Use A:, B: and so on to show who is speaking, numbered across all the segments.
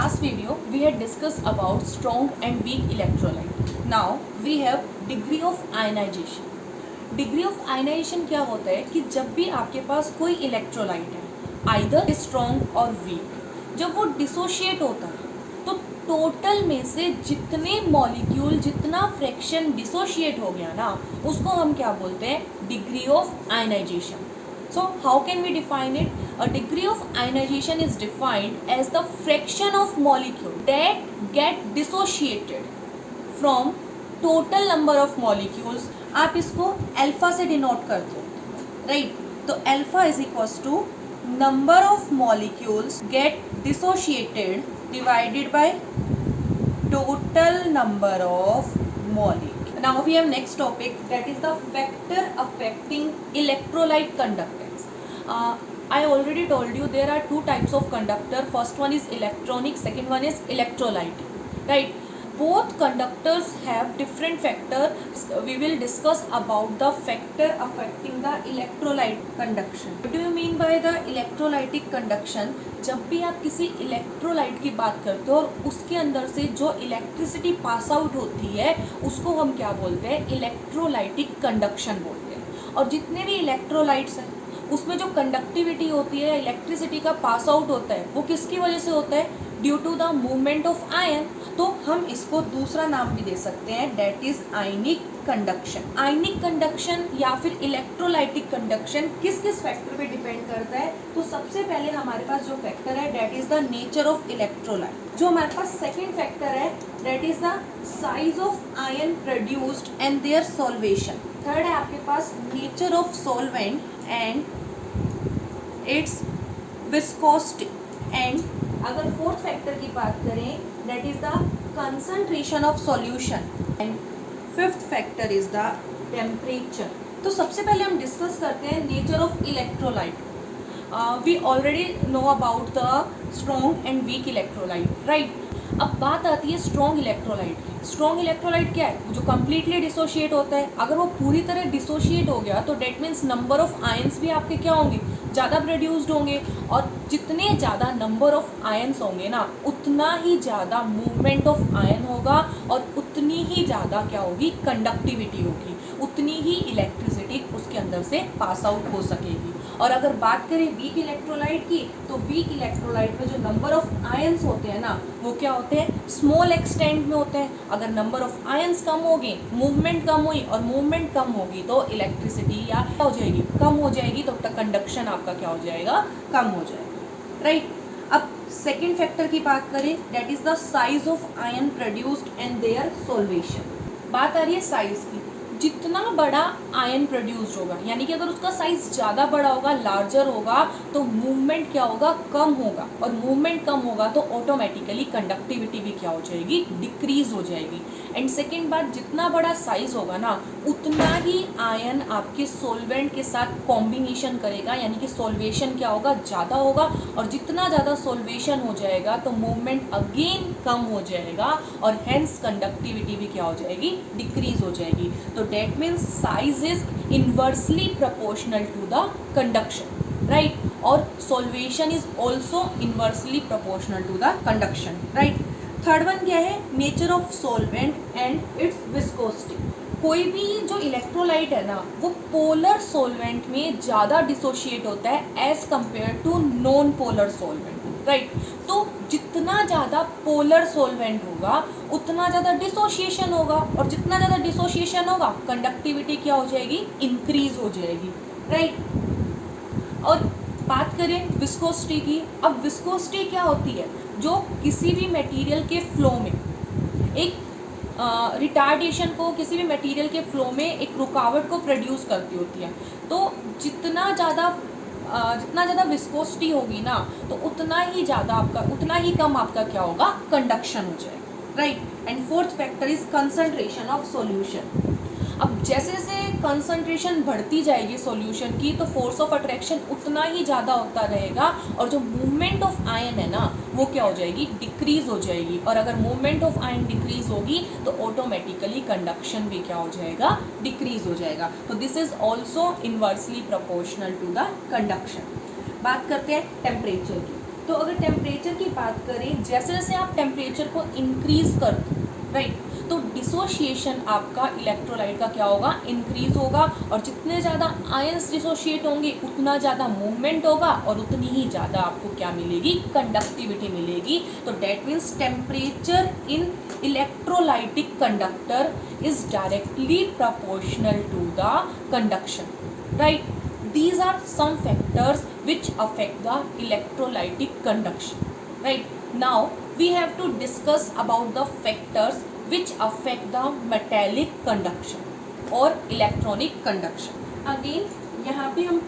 A: last video we had discussed about strong and weak electrolyte. Now we have degree of ionization. Degree of ionization क्या होता है कि जब भी आपके पास कोई इलेक्ट्रोलाइट है आइदर स्ट्रॉन्ग और वीक, जब वो डिसोशिएट होता है तो टोटल में से जितने मॉलिक्यूल जितना फ्रैक्शन डिसोशिएट हो गया ना उसको हम क्या बोलते हैं, degree of ionization. So how can we define it? A degree of ionization is defined as the fraction of molecule that get dissociated from total number of molecules. आप इसको अल्फा से डिनोट करते हो, राइट? तो alpha is equals to number of molecules get dissociated divided by total number of molecule. Now we have next topic, that is the factor affecting electrolyte conductance. I already told you there are two types of conductor. First one is electronic, second one is electrolyte, right? Both conductors have different factors. We will discuss about the factor affecting the electrolyte conduction. What do you mean by the electrolytic conduction? जब भी आप किसी electrolyte की बात करते हो और उसके अंदर से जो इलेक्ट्रिसिटी पास आउट होती है उसको हम क्या बोलते हैं, इलेक्ट्रोलाइटिक कंडक्शन बोलते हैं. और जितने भी इलेक्ट्रोलाइट्स हैं उसमें जो कंडक्टिविटी होती है, इलेक्ट्रिसिटी का पास आउट होता है, वो किसकी वजह से होता है, due to the movement of ion. तो हम इसको दूसरा नाम भी दे सकते हैं, that is ionic conduction. Ionic conduction या फिर इलेक्ट्रोलाइटिक कंडक्शन किस किस फैक्टर पे डिपेंड करता है? तो सबसे पहले हमारे पास जो फैक्टर है that is the nature of electrolyte. जो हमारे पास सेकेंड फैक्टर है that is the size of ion produced and their solvation. Third है आपके पास nature of solvent and its viscosity. And अगर फोर्थ फैक्टर की बात करें that is the concentration of solution and fifth factor is the temperature. तो सबसे पहले हम डिस्कस करते हैं nature of electrolyte. We already know about the strong and weak electrolyte, right? अब बात आती है स्ट्रॉन्ग इलेक्ट्रोलाइट. स्ट्रॉन्ग इलेक्ट्रोलाइट क्या है, जो कम्प्लीटली डिसोशिएट होता है. अगर वो पूरी तरह डिसोशिएट हो गया तो that means number of ions भी आपके क्या होंगे, ज़्यादा प्रोड्यूस्ड होंगे. और जितने ज़्यादा नंबर ऑफ आयंस होंगे ना उतना ही ज़्यादा मूवमेंट ऑफ आयन होगा और उतनी ही ज़्यादा क्या होगी, कंडक्टिविटी होगी, उतनी ही इलेक्ट्रिसिटी उसके अंदर से पास आउट हो सकेगी. और अगर बात करें वीक इलेक्ट्रोलाइट की तो वीक इलेक्ट्रोलाइट में जो नंबर ऑफ आयंस होते हैं ना वो क्या होते हैं, स्मॉल एक्सटेंट में होते हैं. अगर नंबर ऑफ आयंस कम होगी, मूवमेंट कम हुई और मूवमेंट कम होगी तो इलेक्ट्रिसिटी या क्या हो जाएगी, कम हो जाएगी. तो कंडक्शन आपका क्या हो जाएगा, कम हो जाएगा, राइट? अब सेकेंड फैक्टर की बात करें that is the size of ion produced and their solvation. बात आ रही है साइज की. जितना बड़ा आयन प्रोड्यूस्ड होगा यानी कि अगर उसका साइज ज़्यादा बड़ा होगा, लार्जर होगा, तो मूवमेंट क्या होगा, कम होगा. और मूवमेंट कम होगा तो ऑटोमेटिकली कंडक्टिविटी भी क्या हो जाएगी, डिक्रीज हो जाएगी. एंड सेकेंड बात, जितना बड़ा साइज होगा ना उतना ही आयन आपके सोलवेंट के साथ कॉम्बिनेशन करेगा यानी कि सोल्वेशन क्या होगा, ज़्यादा होगा. और जितना ज़्यादा सोल्वेशन हो जाएगा तो मूवमेंट अगेन कम हो जाएगा और हेंस कंडक्टिविटी भी क्या हो जाएगी, डिक्रीज हो जाएगी. तो that means size is inversely proportional to the conduction, right? और solvation is also inversely proportional to the conduction, right? Third one क्या है, nature of solvent and its viscosity. कोई भी जो इलेक्ट्रोलाइट है ना वो पोलर सोलवेंट में ज़्यादा डिसोशिएट होता है as compare to non polar solvent, right? तो जितना ज़्यादा पोलर सोलवेंट होगा उतना ज़्यादा डिसोशिएशन होगा और जितना ज़्यादा डिसोशिएशन होगा कंडक्टिविटी क्या हो जाएगी, इंक्रीज हो जाएगी, राइट? और बात करें विस्कोसिटी की. अब विस्कोसिटी क्या होती है, जो किसी भी मटेरियल के फ्लो में एक रिटार्डेशन को, किसी भी मटेरियल के फ्लो में एक रुकावट को प्रोड्यूस करती होती है. तो जितना ज़्यादा विस्कोसिटी होगी ना तो उतना ही कम आपका क्या होगा, कंडक्शन हो जाएगा, right? And fourth factor is concentration of solution. अब जैसे जैसे कंसंट्रेशन बढ़ती जाएगी सॉल्यूशन की तो फोर्स ऑफ अट्रैक्शन उतना ही ज़्यादा होता रहेगा और जो मूवमेंट ऑफ आयन है ना वो क्या हो जाएगी, डिक्रीज हो जाएगी. और अगर मूवमेंट ऑफ आयन डिक्रीज होगी तो ऑटोमेटिकली कंडक्शन भी क्या हो जाएगा, डिक्रीज हो जाएगा. तो this is also inversely proportional to the conduction. बात करते हैं टेम्परेचर की. तो अगर टेम्परेचर की बात करें, जैसे जैसे आप टेम्परेचर को इंक्रीज करते हो, राइट, तो डिसोशिएशन आपका इलेक्ट्रोलाइट का क्या होगा, इंक्रीज होगा, और जितने ज़्यादा आयंस डिसोशिएट होंगे उतना ज़्यादा मूवमेंट होगा और उतनी ही ज़्यादा आपको क्या मिलेगी, कंडक्टिविटी मिलेगी। तो that means temperature in electrolytic conductor is directly proportional to the conduction, right? These are some factors which affect the electrolytic conduction, right? Now we have to discuss about the factors which affect the metallic conduction or electronic conduction. Again यहाँ पे हम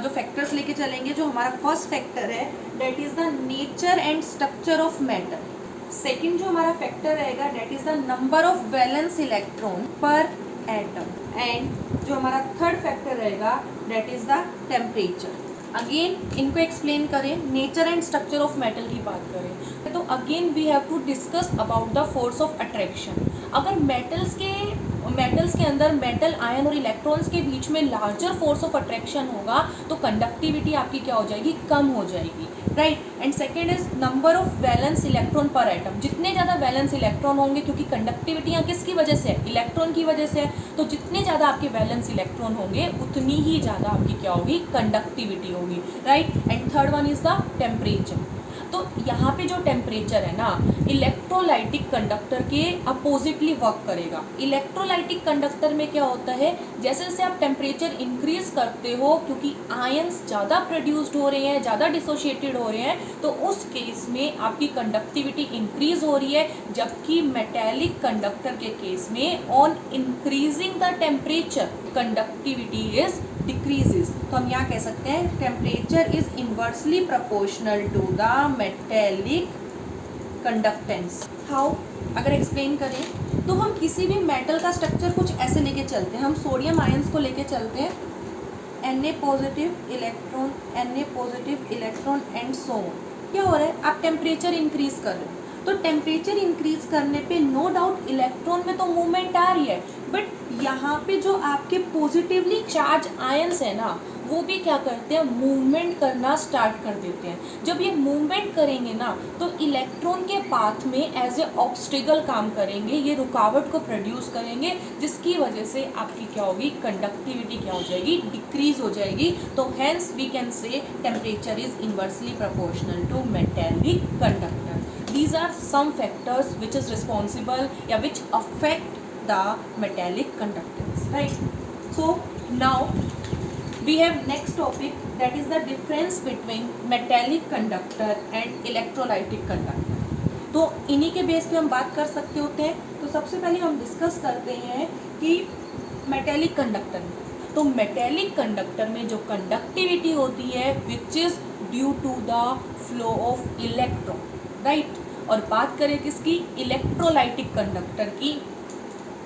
A: जो factors लेके चलेंगे, जो हमारा first factor है that is the nature and structure of matter. Second जो हमारा फैक्टर रहेगा that is the number of valence electron per atom, and जो हमारा थर्ड फैक्टर रहेगा that is the temperature. Again इनको एक्सप्लेन करें, nature and structure of metal की बात करें तो again we have to discuss about the force of attraction. अगर मेटल्स के अंदर मेटल आयन और इलेक्ट्रॉन्स के बीच में लार्जर फोर्स ऑफ अट्रैक्शन होगा तो कंडक्टिविटी आपकी क्या हो जाएगी, कम हो जाएगी, right. And second is number of valence electron per atom. जितने ज़्यादा वैलेंस इलेक्ट्रॉन होंगे, क्योंकि कंडक्टिविटी यहाँ किसकी वजह से है, इलेक्ट्रॉन की वजह से है, तो जितने ज़्यादा आपके वैलेंस इलेक्ट्रॉन होंगे उतनी ही ज़्यादा आपकी क्या होगी, कंडक्टिविटी होगी, right. And third one is the temperature. तो यहाँ पे जो टेम्परेचर है ना, इलेक्ट्रोलाइटिक कंडक्टर के अपोजिटली वर्क करेगा। इलेक्ट्रोलाइटिक कंडक्टर में क्या होता है, जैसे जैसे आप टेम्परेचर इंक्रीज करते हो, क्योंकि आयंस ज़्यादा प्रोड्यूस्ड हो रहे हैं, ज़्यादा डिसोशिएटेड हो रहे हैं, तो उस केस में आपकी कंडक्टिविटी इंक्रीज हो रही है। जबकि मेटेलिक कंडक्टर के केस में on increasing the temperature conductivity is decreases. तो हम यहाँ कह सकते हैं temperature is inversely proportional to the metallic conductance. How, अगर एक्सप्लेन करें तो हम किसी भी मेटल का स्ट्रक्चर कुछ ऐसे लेके चलते हैं। हम सोडियम आयंस को लेके चलते हैं, Na positive electron, Na positive electron and so on. क्या हो रहा है, आप टेम्परेचर इंक्रीज कर रहे हो, तो टेम्परेचर इंक्रीज करने पे नो डाउट इलेक्ट्रॉन में तो मूवमेंट आ रही है, बट यहाँ पे जो आपके पॉजिटिवली चार्ज आयंस है ना, वो भी क्या करते हैं, मूवमेंट करना स्टार्ट कर देते हैं। जब ये मूवमेंट करेंगे ना, तो इलेक्ट्रॉन के पाथ में एज ए ऑब्स्टिकल काम करेंगे, ये रुकावट को प्रोड्यूस करेंगे, जिसकी वजह से आपकी क्या होगी, कंडक्टिविटी क्या हो जाएगी, डिक्रीज हो जाएगी। तो hence we can say temperature is inversely proportional to metallic conductor. These are some factors which is responsible which affect the metallic conductance, right? So now we have next topic, that is the difference between metallic conductor and electrolytic conductor. तो इन्हीं के base पे हम बात कर सकते होते हैं। तो सबसे पहले हम डिस्कस करते हैं कि मेटेलिक कंडक्टर में, तो मेटेलिक कंडक्टर में जो कंडक्टिविटी होती है which is due to the flow of electron, right. और बात करें किसकी, इलेक्ट्रोलाइटिक कंडक्टर की,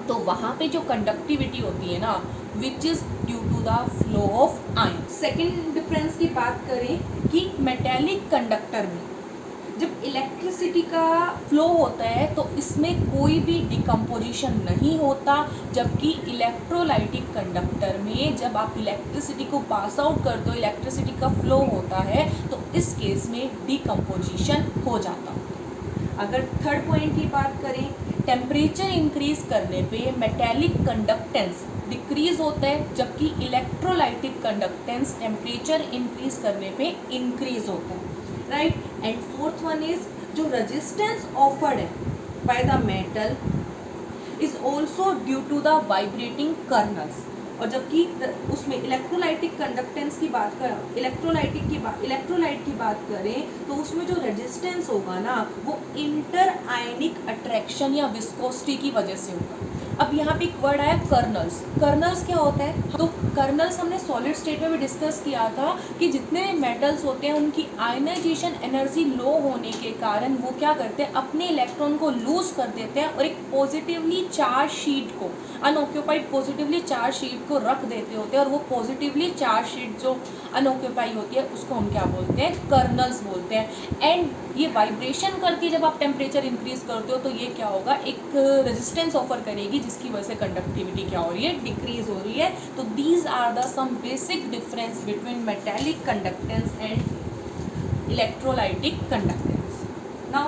A: तो वहाँ पे जो कंडक्टिविटी होती है ना which is due to the flow of ion. Second difference की बात करें कि मेटेलिक कंडक्टर में जब इलेक्ट्रिसिटी का फ्लो होता है तो इसमें कोई भी डिकम्पोजिशन नहीं होता, जबकि इलेक्ट्रोलाइटिक कंडक्टर में जब आप इलेक्ट्रिसिटी को पास आउट करते हो, इलेक्ट्रिसिटी का फ्लो होता है, तो इस केस में डिकम्पोजिशन हो जाता। अगर थर्ड पॉइंट की बात करें, टेम्परेचर इंक्रीज करने पे मेटेलिक कंडक्टेंस डिक्रीज होता है, जबकि इलेक्ट्रोलाइटिक कंडक्टेंस टेम्परेचर इंक्रीज करने पे इंक्रीज होता है, right. And fourth one is जो रेजिस्टेंस ऑफर्ड है by the metal is also due to the vibrating kernels. और जबकि उसमें इलेक्ट्रोलाइटिक कंडक्टेंस की बात करें, इलेक्ट्रोलाइट की बात करें तो उसमें जो रेजिस्टेंस होगा ना वो इंटर आयनिक अट्रैक्शन या विस्कोसिटी की वजह से होगा। अब यहाँ पे एक वर्ड आया कर्नल्स। कर्नल्स क्या होता है, तो कर्नल्स हमने सॉलिड स्टेट में भी डिस्कस किया था कि जितने मेटल्स होते हैं उनकी आयनाइजेशन एनर्जी लो होने के कारण वो क्या करते हैं, अपने इलेक्ट्रॉन को लूज कर देते हैं और एक पॉजिटिवली चार्ज शीट को, अनऑक्यूपाइड पॉजिटिवली चार्ज शीट को रख देते होते हैं, और वो पॉजिटिवली चार्ज शीट जो अनऑक्यूपाई होती है उसको हम क्या बोलते हैं, कर्नल्स बोलते हैं। एंड ये वाइब्रेशन करके जब आप टेम्परेचर इंक्रीज करते हो तो ये क्या होगा, एक रेजिस्टेंस ऑफर करेगी, जिसकी वजह से कंडक्टिविटी क्या हो रही है, डिक्रीज हो रही है। तो these are the some basic difference between metallic conductance and electrolytic conductance. Now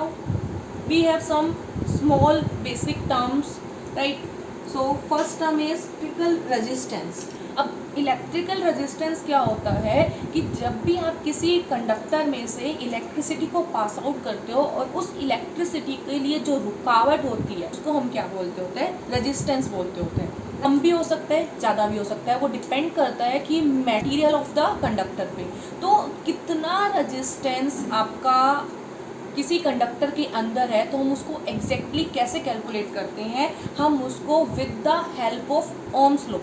A: we have some small basic terms, right? So first term is electrical resistance. अब इलेक्ट्रिकल रेजिस्टेंस क्या होता है कि जब भी आप किसी कंडक्टर में से इलेक्ट्रिसिटी को पास आउट करते हो और उस इलेक्ट्रिसिटी के लिए जो रुकावट होती है उसको हम क्या बोलते होते हैं, रेजिस्टेंस बोलते होते हैं। कम भी हो सकता है, ज़्यादा भी हो सकता है, वो डिपेंड करता है कि मटेरियल ऑफ द कंडक्टर पे। तो कितना रेजिस्टेंस आपका किसी कंडक्टर के अंदर है तो हम उसको एग्जैक्टली कैसे कैलकुलेट करते हैं, हम उसको with the help of Ohm's law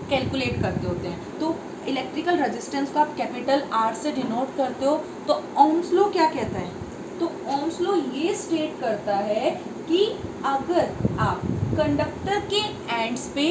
A: calculate करते होते हैं। तो इलेक्ट्रिकल रेजिस्टेंस को आप कैपिटल आर से डिनोट करते हो। तो ओम्स लॉ क्या कहता है, तो ओम्स लॉ ये स्टेट करता है कि अगर आप कंडक्टर के एंड्स पे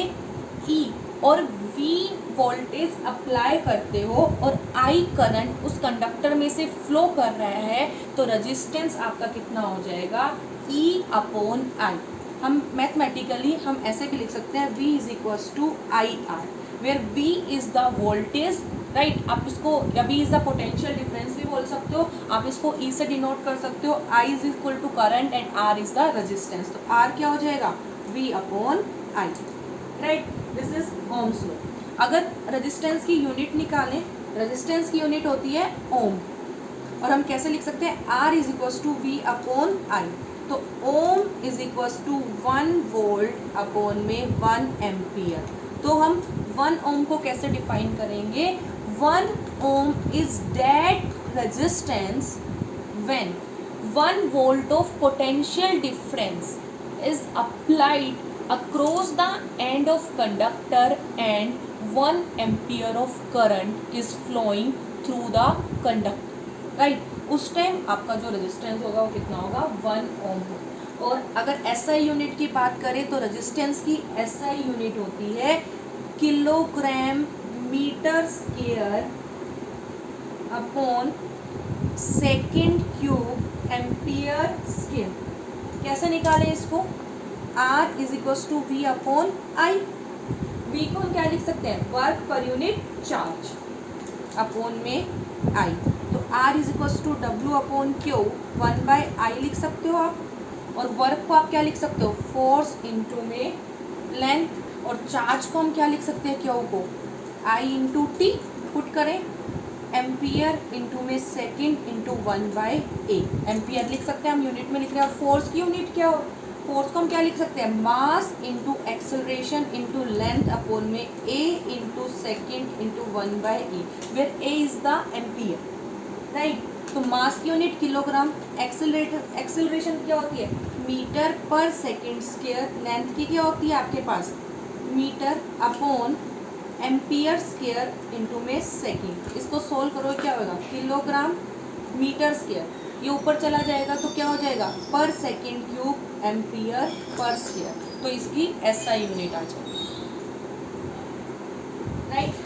A: ई और वी वोल्टेज अप्लाई करते हो और आई करंट उस कंडक्टर में से फ्लो कर रहा है तो रेजिस्टेंस आपका कितना हो जाएगा, ई अपॉन आई। हम मैथमेटिकली हम ऐसे भी लिख सकते हैं V is equals to I R, where V is the voltage, right. आप इसको या V is the potential difference भी बोल सकते हो, आप इसको E से डिनोट कर सकते हो। I is equal to current and R is the resistance. तो R क्या हो जाएगा, V upon I, right. This is Ohm's law. अगर रेजिस्टेंस की यूनिट निकालें, रेजिस्टेंस की यूनिट होती है ओम, और हम कैसे लिख सकते हैं, R is equals to V upon I। तो ohm is equals to 1 volt upon में 1 एम्पियर। तो हम 1 ओम को कैसे डिफाइन करेंगे, 1 ohm is that resistance when 1 volt of potential difference is applied across the end of conductor and 1 ampere of current is flowing through the conductor, right. उस time आपका जो resistance होगा वो कितना होगा, 1 ओम होगा। और अगर एसआई यूनिट की बात करें तो रेजिस्टेंस की एसआई यूनिट होती है kilogram metre square upon second cube ampere square. कैसे निकालें इसको, R is equals to V upon I. V को हम क्या लिख सकते हैं, work per unit charge upon में I। तो R is equals to W upon Q 1/I लिख सकते हो आप, और वर्क को आप क्या लिख सकते हो, फोर्स इंटू में लेंथ, और चार्ज को हम क्या लिख सकते हैं, Q को I इंटू T पुट करें, एम्पियर इंटू में सेकेंड इंटू 1/A, एम्पियर लिख सकते हैं हम, यूनिट में लिख रहे हैं। और फोर्स की यूनिट क्या हो, फोर्स को हम क्या लिख सकते हैं, mass into acceleration into length upon में A into second into 1/A, where A is the ampere, right. तो मास की यूनिट किलोग्राम, एक्सेलरेशन क्या होती है, मीटर पर सेकेंड स्क्वायर, लेंथ की क्या होती है आपके पास, metre upon ampere square into में सेकेंड। इसको सोल्व करो, क्या होगा, किलोग्राम मीटर स्क्वायर, ये ऊपर चला जाएगा तो क्या हो जाएगा, पर second cube ampere per square. तो इसकी एसआई यूनिट आ जाएगी, राइट।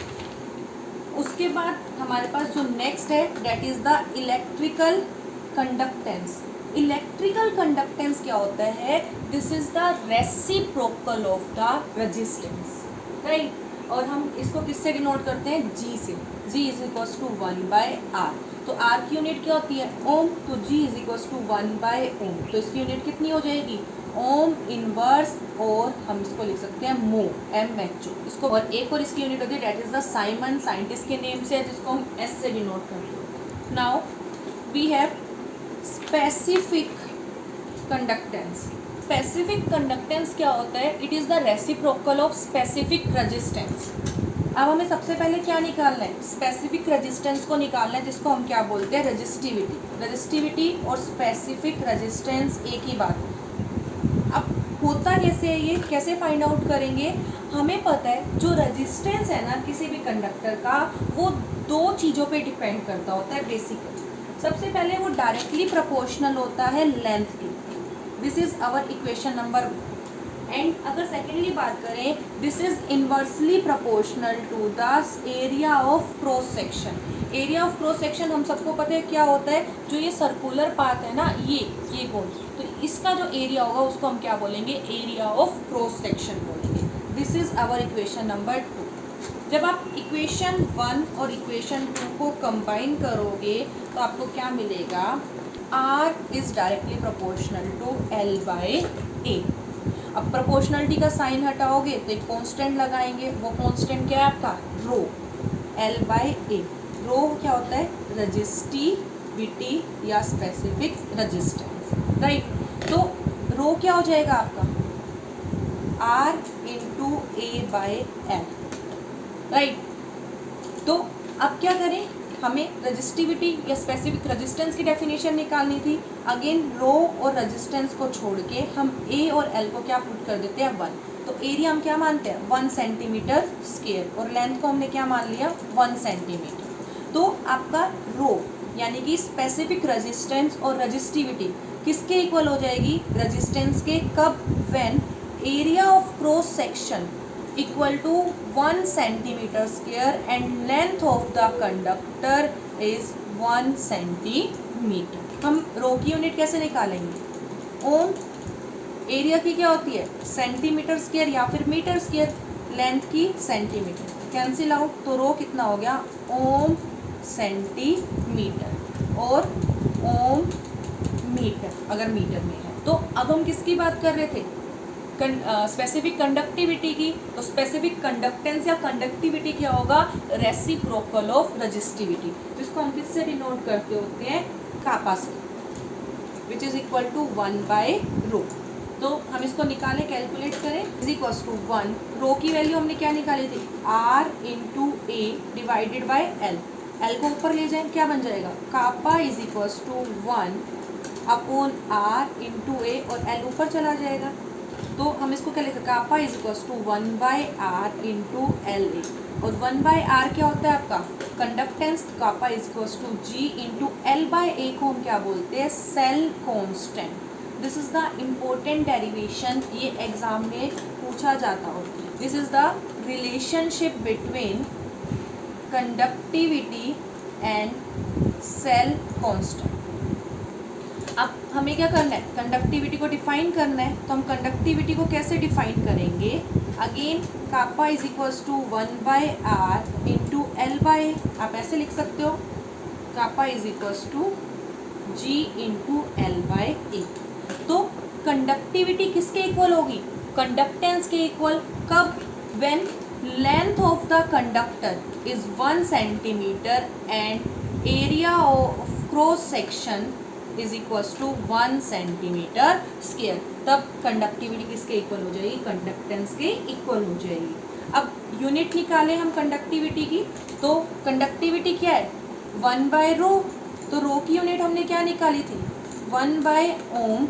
A: उसके बाद हमारे पास जो नेक्स्ट है that is the electrical conductance. Electrical conductance क्या होता है, this is the reciprocal of the resistance, right. और हम इसको किससे डिनोट करते हैं, G से। G is equals to 1/R। तो R की यूनिट क्या होती है, ओम, तो G इज इक्वल्स टू 1/ओम। तो इसकी यूनिट कितनी हो जाएगी, ओम इनवर्स, और हम इसको लिख सकते हैं मो, MHO इसको। और एक और इसकी यूनिट होती है that is the Siemens, scientist के नेम से है, जिसको हम S से डिनोट करते हैं। Now we have specific conductance. Specific conductance क्या होता है, it is the reciprocal of specific resistance. अब हमें सबसे पहले क्या निकालना है, स्पेसिफिक रेजिस्टेंस को निकालना है, जिसको हम क्या बोलते हैं, रेजिस्टिविटी। रेजिस्टिविटी और स्पेसिफिक रेजिस्टेंस एक ही बात है। अब होता कैसे है ये, कैसे फाइंड आउट करेंगे, हमें पता है जो रेजिस्टेंस है ना किसी भी कंडक्टर का, वो 2 चीज़ों पे डिपेंड करता होता है बेसिकली। सबसे पहले वो डायरेक्टली प्रोपोर्शनल होता है लेंथ की, this is our equation number 1। And अगर सेकेंडली बात करें, this is inversely proportional to the area of cross section. Area of cross section हम सबको पता है क्या होता है, जो ये सर्कुलर पाथ है ना, ये गोल, तो इसका जो एरिया होगा उसको हम क्या बोलेंगे, एरिया ऑफ क्रॉस सेक्शन बोलेंगे। This is our equation number 2। जब आप इक्वेशन 1 और इक्वेशन 2 को कंबाइन करोगे तो आपको क्या मिलेगा, R is directly proportional to L by A। अब प्रोपोर्शनलिटी का साइन हटाओगे तो एक कांस्टेंट लगाएंगे, वो कांस्टेंट क्या है आपका, rho, L by A। Rho क्या होता है, रजिस्टिविटी या स्पेसिफिक रेजिस्टेंस, राइट। तो रो क्या हो जाएगा आपका, R into A by L, right. तो अब क्या करें, हमें रजिस्टिविटी या स्पेसिफिक रेजिस्टेंस की डेफिनेशन निकालनी थी। अगेन रो और रेजिस्टेंस को छोड़ के हम A और L को क्या पुट कर देते हैं, 1। तो एरिया हम क्या मानते हैं, 1 सेंटीमीटर स्क्वायर, और लेंथ को हमने क्या मान लिया, 1 सेंटीमीटर। तो आपका रो यानी कि स्पेसिफिक रेजिस्टेंस और रजिस्टिविटी किसके इक्वल हो जाएगी, रेजिस्टेंस के, कब, when area of cross section equal to 1 centimetre square and length of the conductor is 1 centimetre. हम रो की यूनिट कैसे निकालेंगे, ओम, एरिया की क्या होती है, सेंटीमीटर स्क्वायर या फिर मीटर स्क्वायर, लेंथ की सेंटीमीटर, कैंसिल आउट, तो रो कितना हो गया, ओम सेंटीमीटर और ओम मीटर, अगर मीटर में है। तो अब हम किसकी बात कर रहे थे, स्पेसिफिक कंडक्टिविटी की। तो स्पेसिफिक कंडक्टेंस या कंडक्टिविटी क्या होगा, रेसिप्रोकल ऑफ रजिस्टिविटी, जिसको हम किससे डिनोट करते होते हैं, कापा से, which is equal to 1 by rho. तो हम इसको निकालें, कैलकुलेट करें, इज इक्वल टू 1, रो की वैल्यू हमने क्या निकाली थी, R into A divided by L, L को ऊपर ले जाएं, क्या बन जाएगा, kappa is equal to 1 upon R into A, और L ऊपर चला जाएगा। तो हम इसको क्या लिखें, kappa is equal to 1 by R into LA, और 1 बाय R क्या होता है आपका conductance, kappa is equal to G into L by A को हम क्या बोलते हैं, cell constant. This is the important derivation, ये एग्जाम में पूछा जाता हो। This is the relationship between conductivity and cell constant. अब हमें क्या करना है, कंडक्टिविटी को डिफाइन करना है। तो हम कंडक्टिविटी को कैसे डिफाइन करेंगे, again kappa is equals to 1 by R into L by, आप ऐसे लिख सकते हो, kappa is equals to G into L by A। तो कंडक्टिविटी किसके इक्वल होगी, कंडक्टेंस के इक्वल, कब, when length of the conductor is 1 centimetre and area of cross section is equals to 1 centimetre square, तब कंडक्टिविटी किसके equal हो जाएगी, conductance के इक्वल हो जाएगी। अब यूनिट निकालें हम कंडक्टिविटी की, तो कंडक्टिविटी क्या है, 1 बाय रो, तो रो की यूनिट हमने क्या निकाली थी, 1 बाय ओम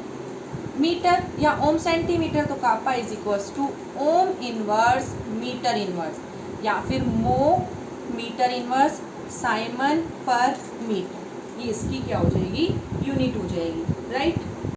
A: मीटर या ओम सेंटीमीटर, तो kappa is equals to ohm inverse metre inverse, या फिर मो मीटर इनवर्स साइमन पर मीटर, ये इसकी क्या हो जाएगी, यूनिट हो जाएगी, राइट।